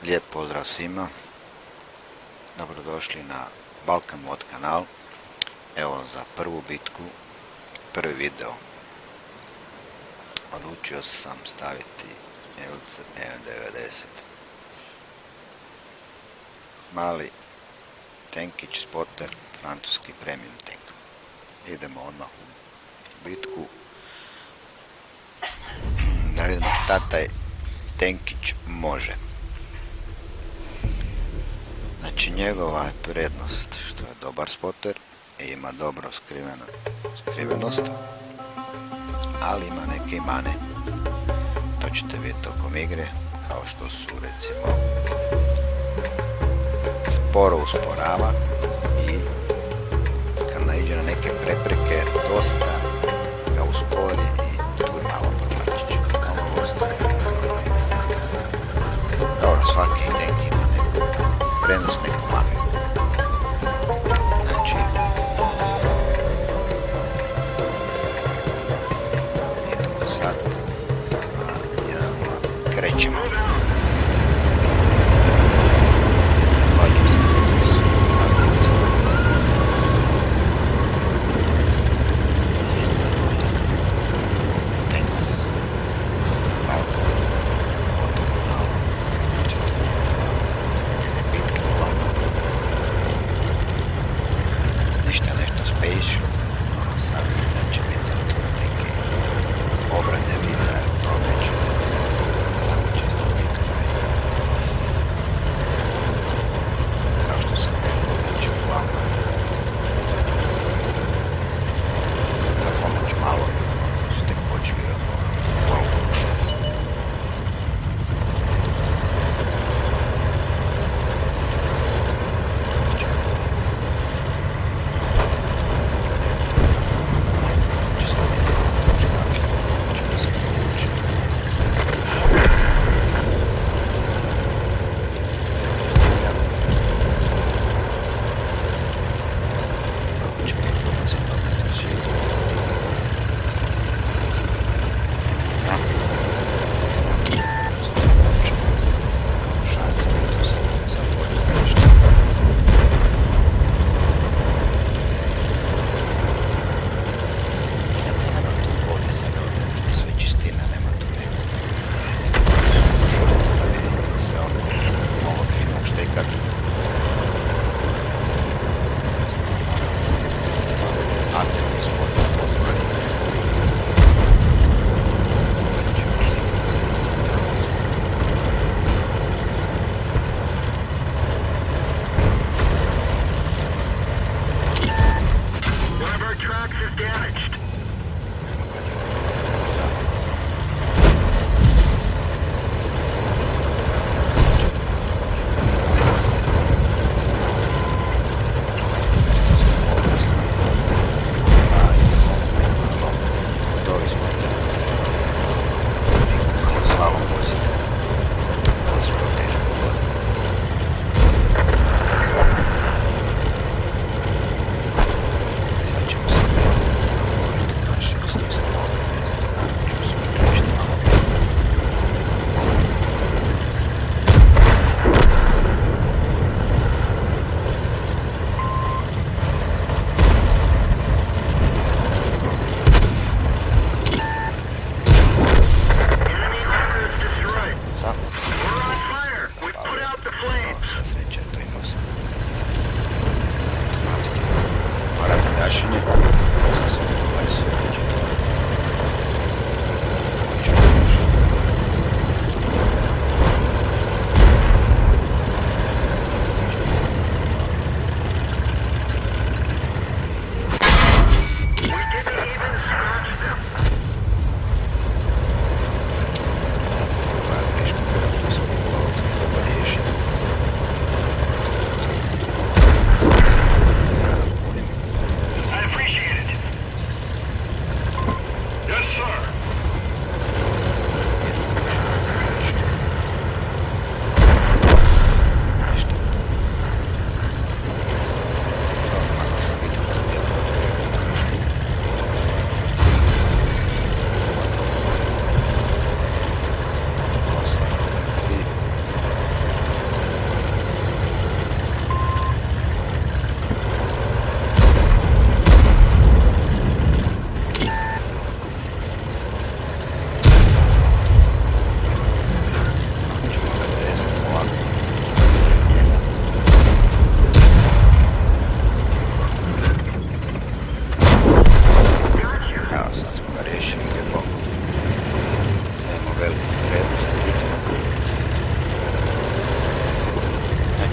Lijep pozdrav svima, dobrodošli na Balkan Mod kanal. Evo za prvu bitku, prvi video. Odlučio sam staviti LC M90. Mali tenkić spotter, francuski premium tank. Idemo odmah u bitku. Da vidimo šta taj tenkić može. Znači njegova je prednost što je dobar spotter i ima dobro skrivenost, ali ima neke mane. To ćete vidjeti tokom igre, kao što su recimo sporo usporava i kad naiđe na neke prepreke dosta ga uspori i tu je malo problemić. Ovo ostane. Dobro, svaki tank ima neku prednost, neku manu. Znači, idemo sad na jedan krećemo. Zahvaljujem se svim prativnicima. Thanks. Balkan od kanala. Ćete vidjeti snimljene bitke uglavnom.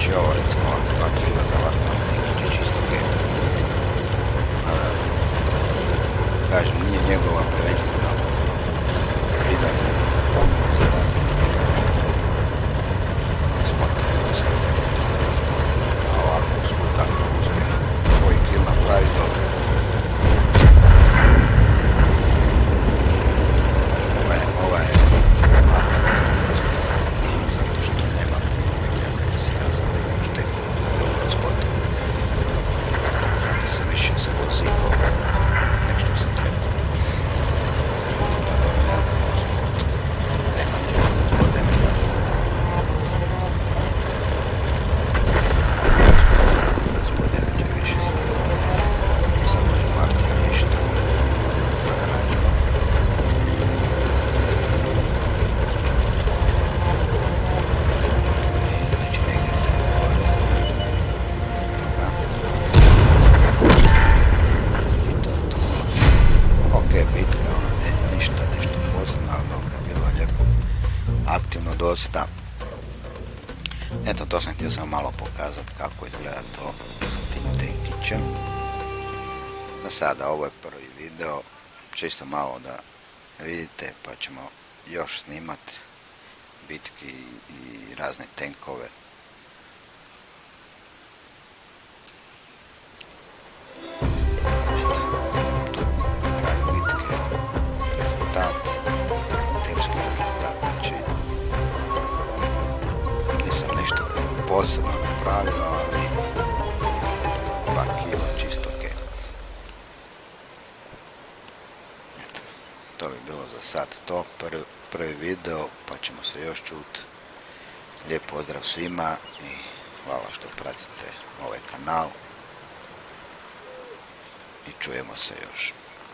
Znači ovo recimo 2 kila za Vartan Tikić je čisto gen. Kažem, nije njegova prvenstvena primarna zadatak njega spota. A ovako usput tako uspije koji kil napravi dobro. Ova je mlada dosta nezgodna, zato što nema puno milja, da bi se ja sam igram šteku onda dobro od spota. Zato sam više se vozikao nek što sam trebao. Tako da nema puno spota. Nema njega, spot nema njega. Spot nema njega više. I sad može Martin riješiti dobro. Da ga nađemo. Znači negdje tamo gore. I to je to. Ok, bitka, ništa nešto posebno, ali dobro, bilo je lijepo. Aktivno dosta. Eto, to sam htio samo malo pokazati kako izgleda to sa tim tenkićem. Za sada, ovo je prvi video, čisto malo da vidite, pa ćemo još snimati bitki i razne tenkove. Eto, tu na kraju bitke, rezultat, timski rezultat, znači nisam nešto posebno napravio, ali 2 kila čisto ok. Eto, to bi bilo za sad to, prvi video, pa ćemo se još čuti. Lijep pozdrav svima i hvala što pratite ovaj kanal i čujemo se još.